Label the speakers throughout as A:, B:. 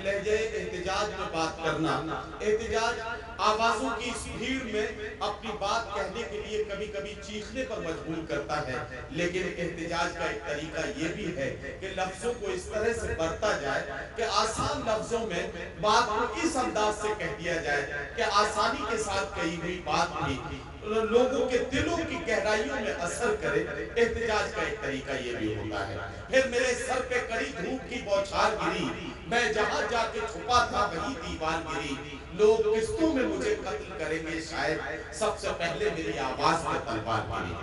A: لہجے احتجاج میں بات کرنا، احتجاج آوازوں کی اس بھیڑ میں اپنی بات کہنے کے لیے کبھی کبھی چیخنے پر مجبور کرتا ہے، لیکن احتجاج کا ایک طریقہ یہ بھی ہے کہ لفظوں کو اس طرح سے برتا جائے کہ آسان لفظوں میں بات کو اس انداز سے کہہ دیا جائے کہ آسانی کے ساتھ کہی ہوئی بات بھی لوگوں کے دلوں کی گہرائیوں میں اثر کرے۔ احتجاج کا ایک طریقہ یہ بھی ہوتا ہے۔ پھر میرے سر پہ کڑی دھوپ کی بوچھار گری، میں جہاں جا کے چھپا تھا وہی دیوار گری، لوگ قسطوں میں مجھے قتل کریں گے شاید، سب سے پہلے میری آواز پہ تلوار گری۔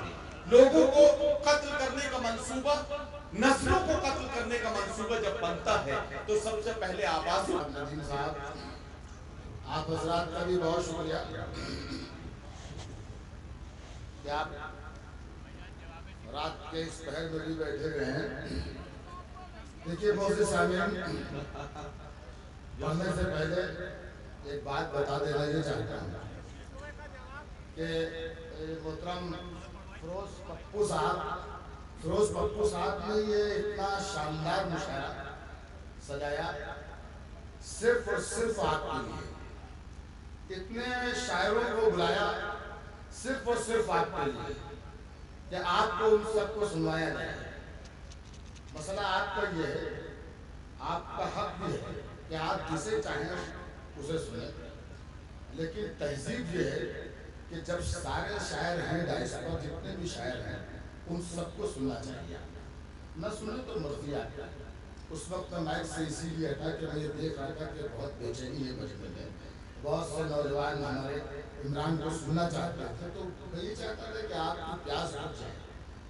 A: لوگوں کو قتل کرنے کا منصوبہ، نسلوں کو قتل کرنے کا منصوبہ جب بنتا ہے تو سب سے پہلے آواز
B: ندیم صاحب آپ حضرات کا بھی بہت شکریہ کہ آپ رات کے اس پہر میں بھی بیٹھے ہوئے ہیں۔ دیکھیے بہت سے سامعین، پڑھنے سے پہلے ایک بات بتا دینا یہ چاہتا ہوں کہ محترم فیروز پپو صاحب نے یہ اتنا شاندار مشاعرہ سجایا صرف اور صرف آپ کے لیے، اتنے شاعروں کو بلایا صرف اور صرف آپ کے لیے کہ آپ کو ان سب کو سنوایا جائے۔ مسئلہ آپ کا یہ ہے، آپ کا حق بھی ہے کہ آپ جسے چاہیں اسے سنیں، لیکن تہذیب یہ ہے کہ جب سارے شاعر ہیں ڈائس پر جتنے بھی شاعر ہیں ان سب کو سننا چاہیے، نہ سنیں تو مرضی آپ کا۔ اس وقت میں مائک سے اسی لیے ہٹا کہ میں یہ دیکھ رہا تھا کہ بہت بے چینی ہے مجمع میں، بہت سے نوجوان ہمارے عمران کو سننا چاہتے تھے، تو میں یہ چاہتا تھا کہ آپ کی پیاس بجھ جائے،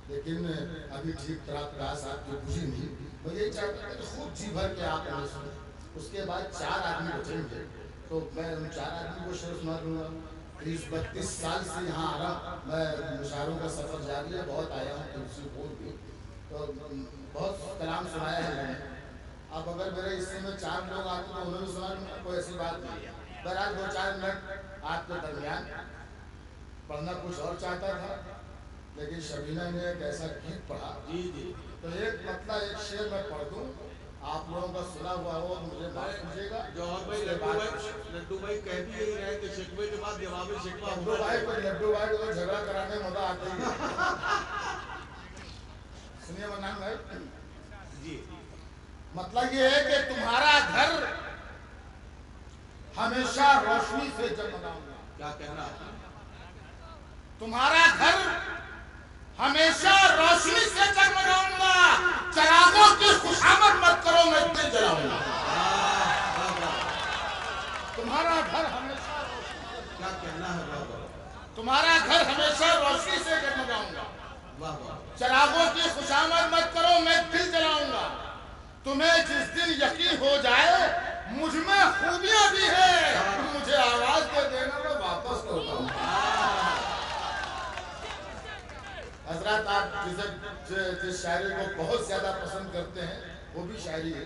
B: لیکن ابھی ٹھیک طرح پیاس آپ کی بجھی نہیں۔ میں یہ چاہتا تھا کہ خوب جی بھر کے آپ انہیں سنیں، اس کے بعد 4 آدمی بچیں گے تو میں ان 4 آدمی کو شعر سنا دوں گا۔ 30-32 سال سے یہاں آ رہا، میں مشاعروں کا سفر جاری ہے، بہت آیا ہوں تلسی پور بھی، تو بہت کلام سنایا ہے میں نے۔ اب اگر میرے حصے میں 4 لوگ آتے تو انہوں نے سنا دوں، کوئی ایسی بات نہیں ہے۔ بہرحال 2-4 منٹ آپ کے درمیان پڑھنا کچھ اور چاہتا تھا، لیکن شبینہ نے ایک ایسا گیت پڑھا تو ایک مطلب ایک شعر میں پڑھ دوں، آپ لوگوں کا سنا ہوا ہو مجھے معاف کیجیے گا۔
A: جوہر بھائی، لڈو بھائی کہہ بھی یہی رہے کہ شکوے کے بعد جواب شکوہ
B: لڈو بھائی کو جھگڑا کرانے میں مزہ آتا ہی ہے۔ سنیے منان بھائی،
A: جی،
B: مطلب یہ ہے کہ تمہارا گھر ہمیشہ روشنی سے جگمگاؤں گا۔
A: کیا کہنا؟
B: تمہارا گھر ہمیشہ روشنی سے جگمگاؤں گا، چراغوں کی خوشامد مت کرو میں دل جلاؤں گا۔ تمہارا گھر ہمیشہ روشنی سے،
A: کیا کہنا ہے بابا؟
B: تمہارا گھر ہمیشہ روشنی سے جگمگاؤں گا، چراغوں کی خوشامد مت کرو میں دل جلاؤں گا۔ تمہیں جس دن یقین ہو جائے مجھ میں خوبیاں بھی ہے، مجھے آواز دے دینا میں واپس لوٹا ہوں۔ حضرات آپ جس شاعری کو بہت زیادہ پسند کرتے ہیں وہ بھی شاعری ہے،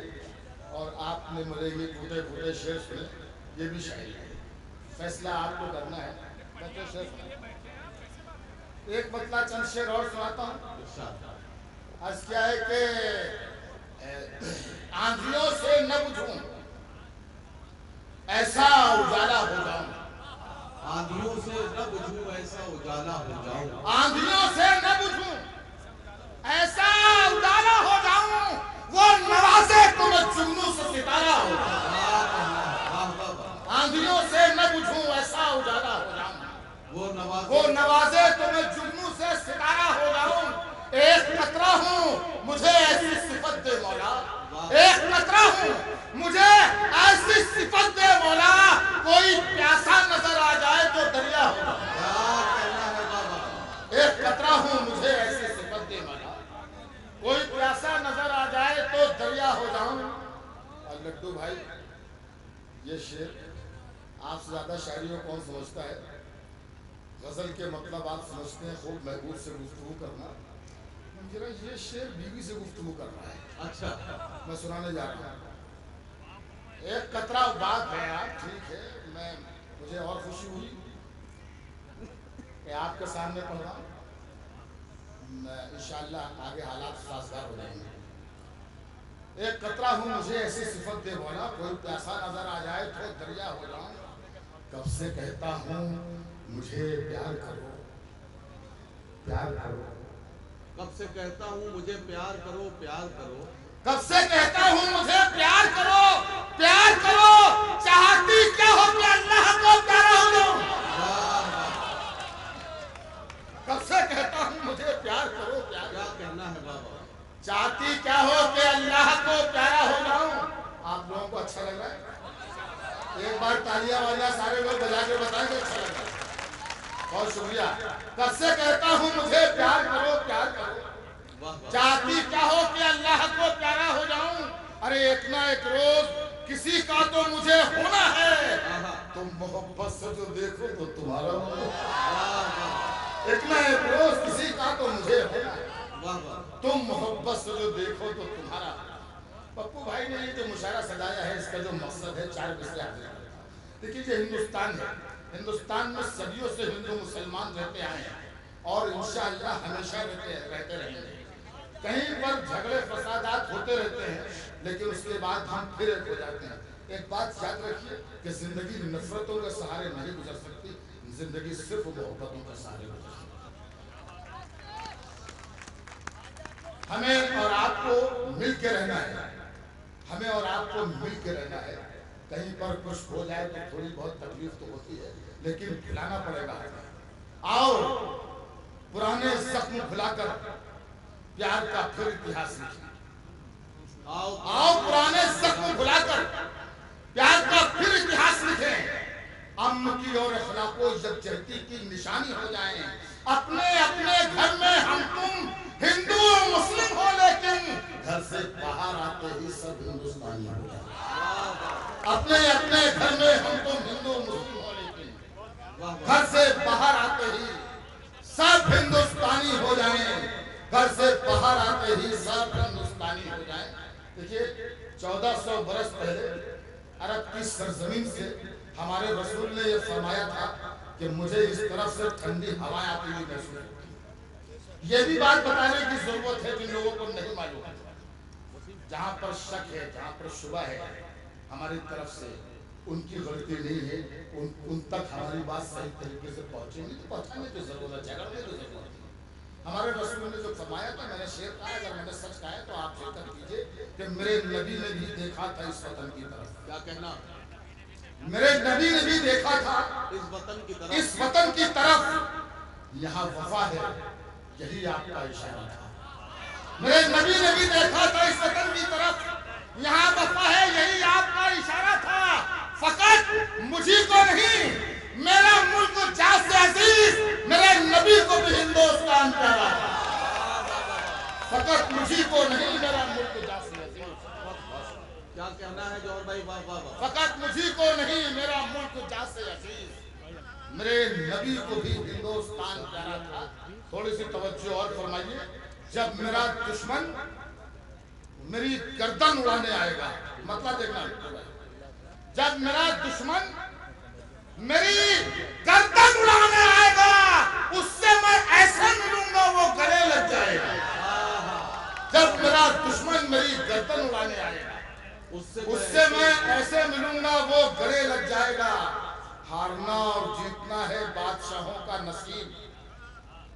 B: اور آپ نے مجھے یہ ٹوٹے پھوٹے شعر سنے، یہ بھی شاعری ہے، فیصلہ آپ کو کرنا ہے۔ میں تو شعر سنا ایک مطلع چند شعر اور سناتا ہوں۔ عرض کیا ہے کہ آندھیوں سے نہ بجھوں ایسا اجالا ہو جاؤں،
A: آندھیوں سے نہ بجھوں ایسا اجالا ہو جاؤں،
B: آندھیوں سے نہ بجھوں ایسا اجالا ہو جاؤں، وہ نوازے تو میں جگنوں سے ستارہ ہو جاؤں۔ آندھیوں سے نہ بجھوں ایسا اجالا ہو جاؤں، وہ نوازے تو میں جگنوں سے ستارہ ہو جاؤں۔ ایک قطرہ ہوں مجھے ایسی صفت دے مولا، ایک قطرہ ہوں مجھے ایسی صفت دے مولا، کوئی پیاسا نظر آ جائے تو دریا ہو جاؤں۔ ایک قطرہ ہوں مجھے ایسی صفت دے مولا، کوئی پیاسا نظر آ جائے تو دریا ہو جاؤں۔ اور لڈو بھائی یہ شعر آپ سے زیادہ شاعری کو کون سمجھتا ہے؟ غزل کے مطلب آپ سمجھتے ہیں خوب محبوب سے گفتگو کرنا، یہ شعر بیوی سے گفتگو کر رہا ہے۔
A: اچھا،
B: میں سنانے جا رہا ہوں۔ ایک قطرہ بات ہے آپ، ٹھیک ہے، مجھے اور خوشی ہوئی کہ آپ کے سامنے پڑھ رہا ہوں، انشاءاللہ آگے حالات سازگار ہو جائیں گے۔ ایک قطرہ ہوں مجھے ایسی صفت دے مولا، کوئی پیاسا نظر آ جائے تو دریا ہو جاؤں۔ کب سے کہتا ہوں مجھے پیار کرو، پیار کرو،
A: کب سے کہتا ہوں مجھے پیار کرو، پیار کرو،
B: کب سے کہتا ہوں مجھے پیار کرو، پیار کرو، چاہتی کیا ہو کہ اللہ کو پیارا ہو جاؤں۔ کب سے کہتا ہوں مجھے پیار کرو، پیار
A: کیا کہنا ہے بابا؟
B: چاہتی کیا ہو کہ اللہ کو پیارا ہو جاؤں۔ آپ لوگوں کو اچھا لگ رہا ہے؟ ایک بار تالیاں والیاں سارے لوگ بجا کے بتائیں کہ اچھا لگ رہا ہے۔ بہت شکریہ۔ کب سے کہتا ہوں مجھے پیار کرو، پیار کرو، چاہتی کیا ہو کہ اللہ کو پیارا ہو جاؤں۔ ارے ایک نہ ایک روز کسی کا تو مجھے ہونا ہے، تم محبت سے جو دیکھو تو تمہارا ہونا۔ ایک نہ ایک روز کسی کا تو مجھے ہونا ہے، تم محبت سے جو دیکھو تو تمہارا۔ پپو بھائی نے یہ جو مشاعرہ سجایا ہے، اس کا جو مقصد ہے 4 مصرے حاضر کرنا۔ دیکھیے یہ ہندوستان ہے، ہندوستان میں صدیوں سے ہندو مسلمان رہتے آئے ہیں اور انشاءاللہ ہمیشہ رہتے رہیں گے۔ کہیں پر جھگڑے فسادات ہوتے رہتے ہیں لیکن اس کے بعد ہم پھر ایک ہو جاتے ہیں۔ ایک بات یاد رکھیے کہ زندگی نفرتوں کے سہارے نہیں گزر سکتی، زندگی صرف محبتوں کے سہارے گزر سکتی۔ ہمیں اور آپ کو مل کے رہنا ہے، ہمیں اور آپ کو مل کے رہنا ہے۔ کہیں پر کچھ ہو جائے تو تھوڑی بہت تکلیف تو ہوتی ہے لیکن بھلانا پڑے گا۔ آؤ پرانے زخم بھلا کر پیار کا پھر اتہاس لکھیں۔ آؤ پرانے زخم بھلا کر پیار کا پھر اتہاس لکھیں۔ امن کی اور اخلاق و یکجہتی کی نشانی ہو جائیں۔ اپنے اپنے گھر میں ہم تم ہندو مسلم ہو لیکن گھر سے باہر آتے ہی سب ہندوستانی ہو جائیں۔ اپنے اپنے گھر میں ہم تم ہندو مسلم ہو لیکن گھر سے باہر آتے ہی سب ہندوستانی ہو جائیں، گھر سے باہر آتے ہی سب ہندوستانی ہو جائیں۔ دیکھیے 1400 برس پہلے عرب کی سرزمین سے ہمارے رسول نے یہ فرمایا تھا کہ مجھے اس طرف سے ٹھنڈی ہوائیں آتی ہوئی محسوس ہوتی۔ یہ بھی بات بتانے کی ضرورت ہے جن لوگوں کو نہیں معلوم ہے۔ جہاں پر شک ہے، جہاں پر شبہ ہے، ہماری طرف سے ان کی غلطی نہیں ہے، ان تک ہماری بات صحیح طریقے سے پہنچے نہیں تو پہنچانے کی ضرورت ہے، جھگڑنے کی ضرورت ہے۔ ہمارے رسول نے جو فرمایا تھا، میں نے شعر کہا، اگر میں نے سچ کہا ہے تو آپ ذکر کیجئے کہ میرے نبی نے بھی دیکھا تھا اس وطن کی طرف۔
A: کیا کہنا؟
B: میرے نبی نے بھی دیکھا تھا
A: اس وطن کی طرف،
B: اس وطن کی طرف، یہاں وفا ہے، یہی آپ کا اشارہ تھا۔ میرے نبی نے بھی دیکھا تھا اس وطن کی طرف، یہاں وفا ہے، یہی آپ کا اشارہ تھا۔ فقط مجھے کو نہیں، میرا ملک جان سے عزیز، میرے نبی کو بھی ہندوستان پیارا تھا۔ فقط مجھے کو نہیں، میرا ملک جان سے عزیز۔
A: کیا کہنا ہے جوہر بھائی؟ واہ واہ واہ۔
B: فقط مجھے کو نہیں، میرا ملک جان سے عزیز، میرے نبی کو بھی ہندوستان پیارا تھا۔ تھوڑی سی توجہ اور فرمائیے۔ جب میرا دشمن میری گردن اڑانے آئے گا، مطلب دیکھنا، جب میرا دشمن میری گردن اڑانے آئے گا، اس سے میں ایسے ملوں گا وہ گلے لگ جائے گا۔ جب میرا دشمن میری گردن اڑانے آئے گا، اس سے میں ایسے ملوں گا وہ گلے لگ جائے گا۔ ہارنا اور جیتنا ہے بادشاہوں کا نصیب،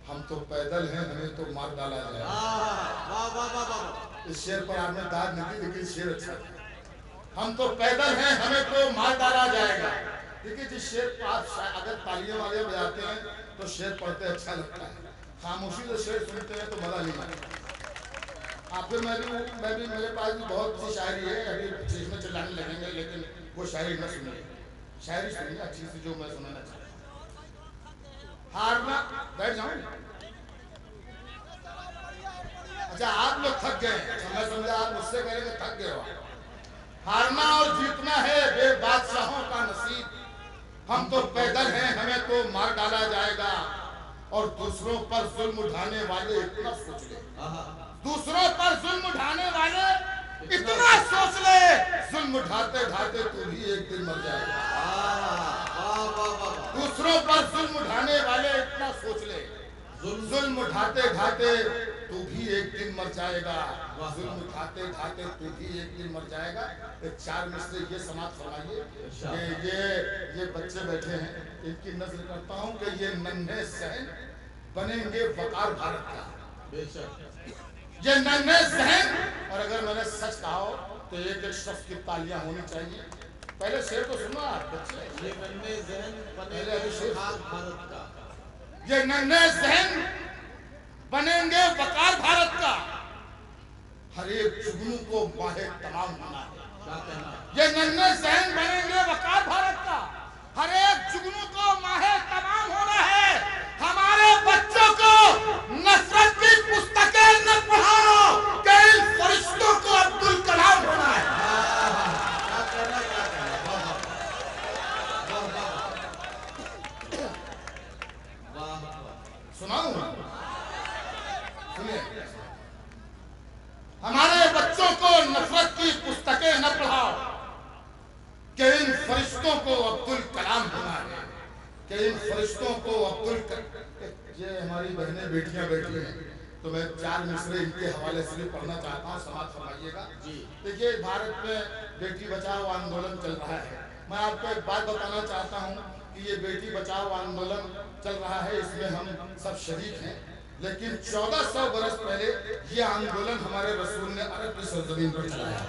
B: ہم تو پیدل ہیں، ہمیں تو مار ڈالا جائے گا۔ اس شعر پر آپ نے داد نہیں دی لیکن شعر اچھا تھا۔ ہم تو پیدل ہیں، ہمیں تو مار ڈالا جائے گا۔ دیکھیے جس شعر کو آپ اگر تالیاں والے بجاتے ہیں تو شعر پڑھتے اچھا لگتا ہے، خاموشی سے شعر سنتے ہیں تو مزہ نہیں آتا۔ آپ پھر میں بھی میرے پاس بھی بہت سی شاعری ہے، ابھی چیز میں چلانے لگیں گے لیکن وہ شاعری نہ سنیے، شاعری سنیے اچھی سی جو میں سنانا چاہتا ہوں۔ ہارنا، بیٹھ جاؤں۔ اچھا آپ لوگ تھک گئے ہیں، میں سمجھا آپ مجھ سے کہیں کہ تھک گئے ہو۔ ہارنا اور جیتنا ہے بے بادشاہوں کا نصیب، ہم تو پیدل ہیں، ہمیں تو مار ڈالا جائے گا۔ اور دوسروں پر ظلم اٹھانے والے اتنا سوچ لے، دوسروں پر ظلم اٹھانے والے اتنا سوچ لے، ظلم اٹھاتے ڈھاتے تو بھی ایک دن مر جائے گا۔ دوسروں پر ظلم اٹھانے والے اتنا سوچ لے، ظلم اٹھاتے ڈھاتے تو بھی ایک دن مر جائے گا، ظلم کھاتے کھاتے تو بھی ایک دن مر جائے گا۔ ایک چار مصرے یہ سماعت فرمائیے کہ یہ بچے بیٹھے ہیں، ان کی نظر کرتا ہوں کہ یہ ننھے ذہن بنیں گے وقار بھارت کا، یہ ننھے ذہن۔ اور اگر میں نے سچ کہا ہو تو ایک ایک شخص کی تالیاں ہونی چاہیے۔ پہلے شعر تو سنو آپ بچے،
A: یہ ننھے ذہن بنیں گے وقار بھارت کا،
B: یہ ننھے ذہن بنیں گے وقار بھارت کا، ہر ایک جگنو کو ماہ تمام ہونا ہے۔ یہ ننھے ذہن بنیں گے وقار بھارت کا، ہر ایک جگنو کو ماہ تمام ہونا ہے۔ ہمارے بچوں کو نفرت کی پستکیں نہ پڑھاؤ کہ ان فرشتوں کو عبد الکلام ہونا ہے۔ سناؤں سنیے، ہمارے بچوں کو نفرت کی پستکیں نہ پڑھاؤ کہ ان فرشتوں کو عبد الکلام ہونا ہے، کہ ان فرشتوں کو عبد الکلام۔ یہ ہماری بہنیں بیٹیاں بیٹھی ہیں تو میں چار مصرے ان کے حوالے سے بھی پڑھنا چاہتا ہوں، سماعت فرمائیے گا۔ دیکھیے بھارت میں بیٹی بچاؤ آندولن چل رہا ہے۔ میں آپ کو ایک بات بتانا چاہتا ہوں کہ یہ بیٹی بچاؤ آندولن چل رہا ہے، اس میں ہم سب شریک ہیں، لیکن 1400 برس پہلے یہ آندولن ہمارے رسول نے عرب کی سرزمین پر چلایا۔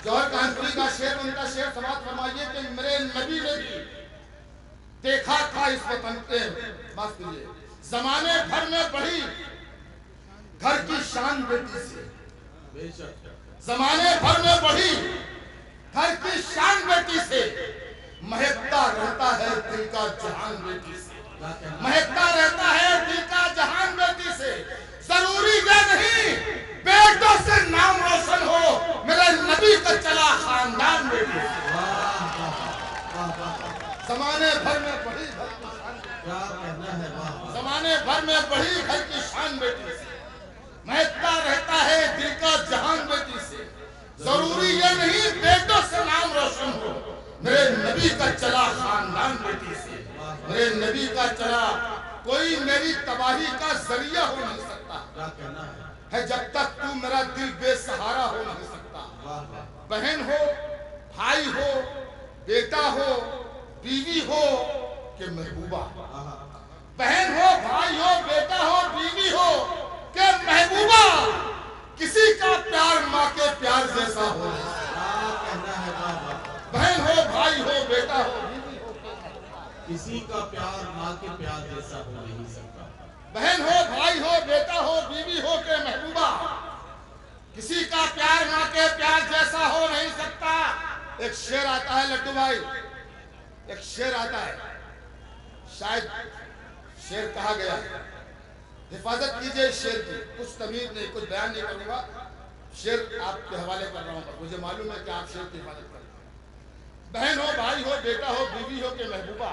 B: جوہر کانپوری کا شعر، ان کا شعر سماعت فرمائیے کہ میرے نبی نے بھی دیکھا تھا اس وطن کے، معاف کیجیے، زمانے بھر میں بڑھی گھر کی شان بیٹی سے، زمانے بھر میں بڑھی گھر کی شان بیٹی سے، مہکتا رہتا ہے دل کا جہان بیٹی سے، مہکتا رہتا ہے دل کا جہان بیٹی سے۔ ضروری یہ نہیں بیٹوں سے نام روشن ہو، میرے نبی کا چلا خاندان بیٹی سے۔ زمانے بھر میں بڑھی گھر کی شان، کیا کہنا ہے، زمانے بھر میں بڑھی گھر کی شان بیٹی سے، مہکتا رہتا ہے دل کا جہان بیٹی سے۔ ضروری یہ نہیں بیٹوں سے نام روشن ہو، میرے نبی کا چلا خاندان بیٹی سے، میرے نبی کا چلا، کوئی میری تباہی کا ذریعہ ہو نہیں سکتا ہے جب تک تو میرا دل بے سہارا ہو نہیں سکتا۔ بہن ہو، بھائی ہو، بیٹا ہو، بیوی ہو کہ محبوبہ، بہن ہو، بھائی ہو، بیٹا ہو، بیوی ہو کہ محبوبہ، کسی کا پیار ماں کے پیار جیسا ہو نہیں سکتا۔ بہن ہو، بھائی ہو، بیٹا ہو، بیوی ہو،
A: کسی کا پیار ماں کے پیار جیسا ہو نہیں سکتا۔
B: بہن ہو، بھائی ہو، بیٹا ہو، بیوی ہو کہ محبوبہ، کسی کا پیار ماں کے پیار جیسا ہو نہیں سکتا۔ ایک شعر آتا ہے لڈو بھائی، ایک شعر آتا ہے، شاید شعر کہا گیا ہے، حفاظت کیجئے اس شعر کی، کچھ تمیز نہیں، کچھ بیان نہیں کروں گا، شعر آپ کے حوالے کر رہا ہوں، مجھے معلوم ہے کہ آپ شعر کی حفاظت کریں۔ بہن ہو، بھائی ہو، بیٹا ہو، بیوی ہو کہ محبوبہ،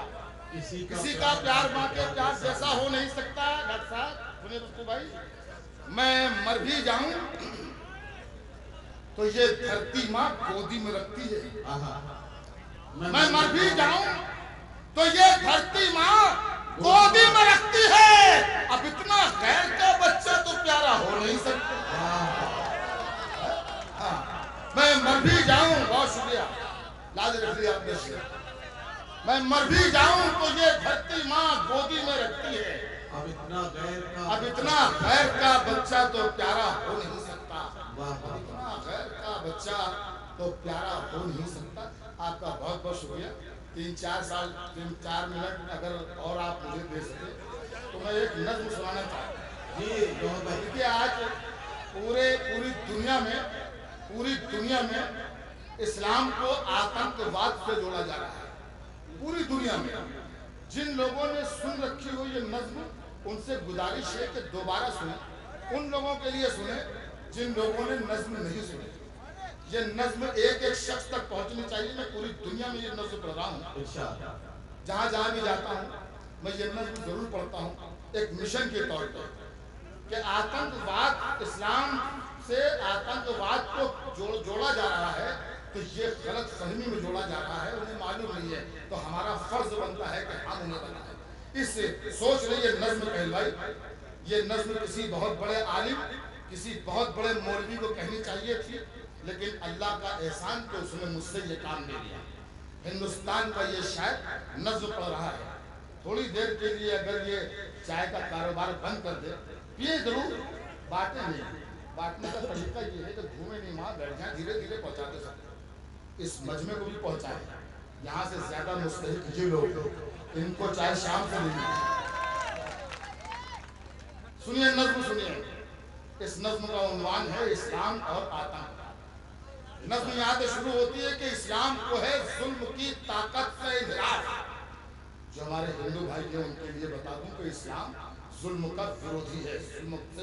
B: کسی کا پیار ماں کے پیار جیسا ہو نہیں سکتا۔ ڈاکٹر صاحب سنیں دوستو بھائی، میں مر بھی جاؤں تو یہ دھرتی ماں گودی میں رکھتی ہے، میں مر بھی جاؤں تو یہ دھرتی ماں گودی میں رکھتی ہے، اب اتنا غیر کا بچہ تو پیارا ہو نہیں سکتا۔ میں مر بھی جاؤں، بہت شکریہ، لاز رکھ لیا آپ نے شعر، میں مر بھی جاؤں تو یہ دھرتی ماں گودی میں رکھتی ہے، اب اتنا غیر کا بچہ تو پیارا ہو نہیں سکتا، اتنا غیر کا بچہ تو پیارا ہو نہیں سکتا۔ آپ کا بہت بہت شکریہ۔ 3-4 منٹ اگر اور آپ مجھے دے سکتے تو میں ایک نظم سنانا چاہتا ہوں۔ کہ آج پوری دنیا میں اسلام کو آتنکواد سے جوڑا جا رہا ہے، پوری دنیا میں۔ جن لوگوں نے سن رکھی ہو یہ نظم، ان سے گزارش ہے کہ دوبارہ سنیں، ان لوگوں کے لیے سنیں جن لوگوں نے نظم نہیں سنی۔ یہ نظم ایک ایک شخص تک پہنچنی چاہیے۔ میں پوری دنیا میں یہ نظم پڑھ رہا ہوں، جہاں بھی جاتا ہوں میں یہ نظم ضرور پڑھتا ہوں، ایک مشن کے طور پر کہ آتنکواد، اسلام سے آتنکواد کو جوڑا جا رہا ہے تو یہ غلط فہمی میں جوڑا جا رہا ہے، انہیں معلوم نہیں ہے، تو ہمارا فرض بنتا ہے کہ ہم انہیں بتائیں اس سوچ رہے یہ نظم کہلوائی، یہ نظم کسی بہت بڑے عالم، کسی بہت بڑے مولوی کو کہنی چاہیے تھی، لیکن اللہ کا احسان کہ اس نے مجھ سے یہ کام لے لیا۔ ہندوستان کا یہ شاعر نظم پڑھ رہا ہے، تھوڑی دیر کے لیے اگر یہ چائے کا کاروبار بند کر دے، پیے ضرور، باتیں نہیں، بانٹنے کا طریقہ یہ ہے کہ گھومے نہیں وہاں بیٹھ جائیں، دھیرے دھیرے پہنچاتے سکتے، اس مجمع کو بھی پہنچائیں، یہاں سے زیادہ مستحق یہ لوگ، ان کو چائے شام سے نہیں۔ سنیے نظم سنیے، اس نظم کا عنوان ہے اسلام اور آتنک۔ نظم یہاں سے شروع ہوتی ہے کہ اسلام کو ہے ظلم کی طاقت سے انحراف۔ جو ہمارے ہندو بھائی ہیں ان کے لیے بتا دوں کہ اسلام ظلم کا ورودھی ہے، ظلم سے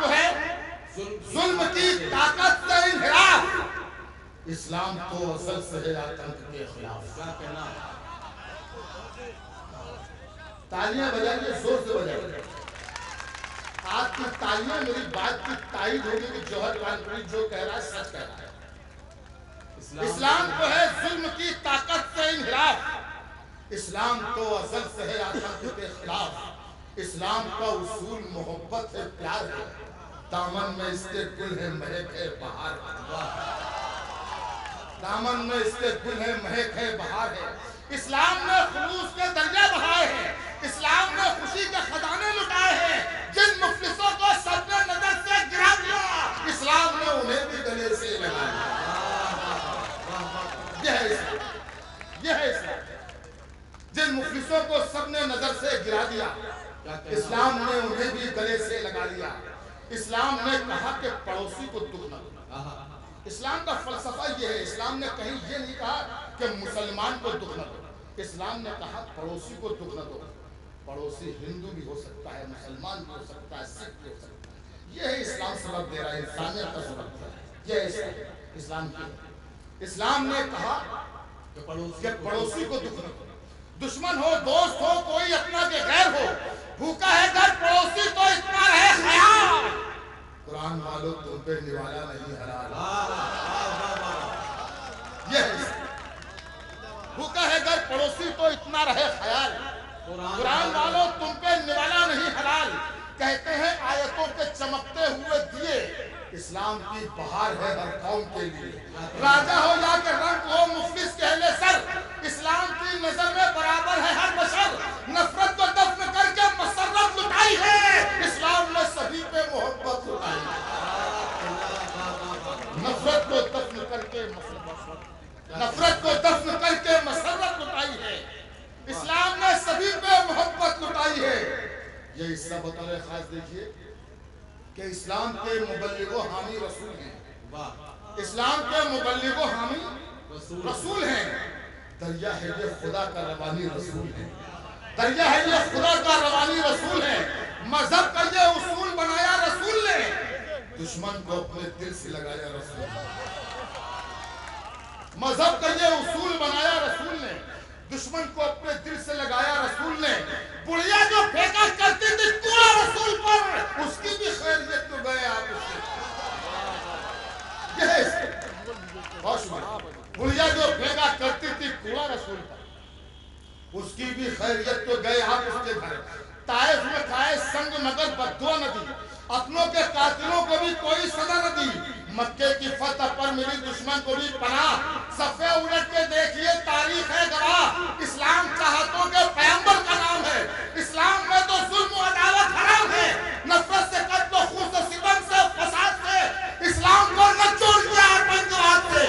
B: کو ہے ظلم کی طاقت سے انحراف، اسلام تو اصل سے ہے آتنک کے خلاف۔ کیا کہنا؟ تالیاں بجائیے، زور سے بجائیے۔ آپ کی تالیاں میری بات کی تائید ہوگی کہ جوہر کانپوری جو کہہ رہا ہے سچ کہہ رہا ہے۔ اسلام کو ہے ظلم کی طاقت سے انحراف، اسلام تو اصل سے ہے آتنک کے خلاف۔ اسلام کا اصول محبت ہے، پیار ہے، دامن میں اس کے گل ہے، مہک ہے، بہار ہے، دامن میں اس کے گل ہے، مہک ہے، بہار ہے۔ اسلام نے خلوص کے دریا بہائے ہیں، اسلام نے خوشی کے خزانے لٹائے ہیں، جن مفلسوں کو سب نے نظر سے گرا دیا، اسلام نے انہیں بھی گلے سے لگایا۔ یہ ہے اسلام، یہ ہے اسلام، جن مفلسوں کو سب نے نظر سے گرا دیا، اسلام نے انہیں بھی گلے سے لگا لیا۔ اسلام نے کہا کہ پڑوسی کو دکھ نہ دو۔ اسلام کا فلسفہ یہ ہے، اسلام نے کہیں یہ نہیں کہا کہ مسلمان کو دکھ نہ دو، اسلام نے کہا پڑوسی کو دکھ نہ دو۔ پڑوسی ہندو بھی ہو سکتا ہے، مسلمان بھی ہو سکتا ہے، سکھ بھی ہو سکتا ہے، یہ ہے اسلام سبق دے رہا ہے، انسانیت کا سبق دے رہا ہے، یہ ہے اسلام کی۔ اسلام نے کہا کہ پڑوسی کو دکھ نہ دو، دشمن ہو، دوست ہو، کوئی اپنا کے غیر ہو، بھوکا ہے گھر پڑوسی تو اتنا رہے خیال، قرآن والو تم پہ نوالا نہیں حلال۔ یہ ہے بھوکا ہے گھر پڑوسی تو اتنا رہے خیال، قرآن والو تم پہ نوالا نہیں حلال۔ کہتے ہیں آیتوں کے چمکتے ہوئے دیے، اسلام کی بہار ہے ہر قوم کے لیے، راجہ ہو یا کہ رنگ ہو، مفلس کے اہل سر، اسلام کی نظر میں برابر ہے ہر بشر۔ نفرت کو دفن کر کے مسرت لٹائی ہے، اسلام نے سبھی پہ محبت لٹائی ہے۔ نفرت کو دفن کر کے نفرت کو دفن کر کے مسرت لٹائی ہے، اسلام نے سبھی پہ محبت لٹائی ہے۔ یہ حصہ بطور خاص دیکھیے کہ اسلام کے مبلغ و حامی رسول ہیں، اسلام کے مبلغ و حامی رسول ہیں۔ دریا ہے یہ خدا کا روانی رسول ہے، دریا ہے یہ خدا کا روانی رسول ہے۔ مذہب کا یہ اصول بنایا رسول نے، دشمن کو اپنے دل سے لگایا رسول نے۔ مذہب کا یہ اصول بنایا رسول نے، دشمن کو اپنے دل سے لگایا رسول نے۔ بڑھیا جو پھینکا کرتی تھی کوڑا رسول پر، اس کی بھی خیریت تو گئے آپ اس سے۔ یہ ہے بڑھیا جو پھینکا کرتی تھی کوڑا رسول پر، اس کی بھی خیریت تو گئے آپ اس کے گھر۔ طائف میں کھائے سنگ مگر بددعا نہ دی، اپنوں کے قاتلوں کو بھی کوئی سزا نہ دی۔ مکے کی فتح پر ملی دشمن کو بھی پناہ، صفے الٹ کے دیکھیے تاریخ ہے گواہ۔ اسلام چاہتوں کے پیغمبر کا نام ہے، اسلام میں تو ظلم و عدالت حرام ہے۔ نفرت سے قتل و خون سے ستم سے فساد سے، اسلام کو نہ چھوڑ دیا آتنکواد سے۔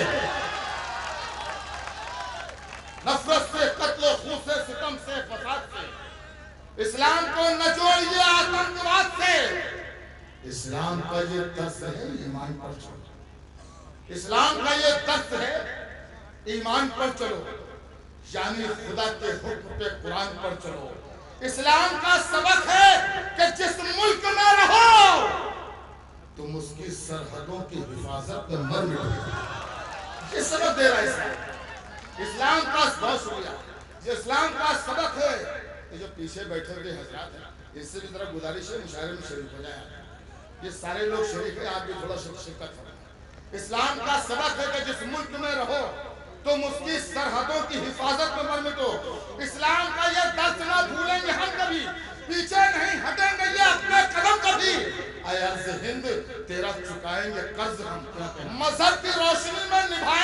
B: نفرت سے قتل و خون سے ستم سے فساد سے، اسلام کو نہ جوڑیے آتنکواد سے۔ اسلام کا یہ درس ہے ایمان پر چلو، اسلام کا یہ درس ہے ایمان پر چلو، یعنی خدا کے حکم پہ قرآن پر چلو۔ اسلام کا سبق ہے کہ جس ملک میں رہو تم اس کی سرحدوں کی حفاظت پہ مر مٹو۔ یہ سبق دے رہا ہے اسلام۔ اسلام کا بہت شکریہ، یہ اسلام کا سبق ہے۔ یہ جو پیچھے بیٹھے ہوئے حضرات ہیں، اس سے بھی ذرا گزارش ہے مشاعرے میں شریک ہو جائیں۔ یہ سارے لوگ شریک ہیں، آپ بھی تھوڑا شرکت کریں۔ اسلام کا سبق ہے کہ جس ملک میں رہو تم اس کی سرحدوں کی حفاظت میں مرمٹو. اسلام کا یہ درس نہ بھولیں گے ہم کبھی, پیچھے نہیں ہٹیں گے یہ اپنے قدم کبھی. اے عرض ہند تیرا چکائیں گے قرض ہم, مذہب کی روشنی میں نبھائیں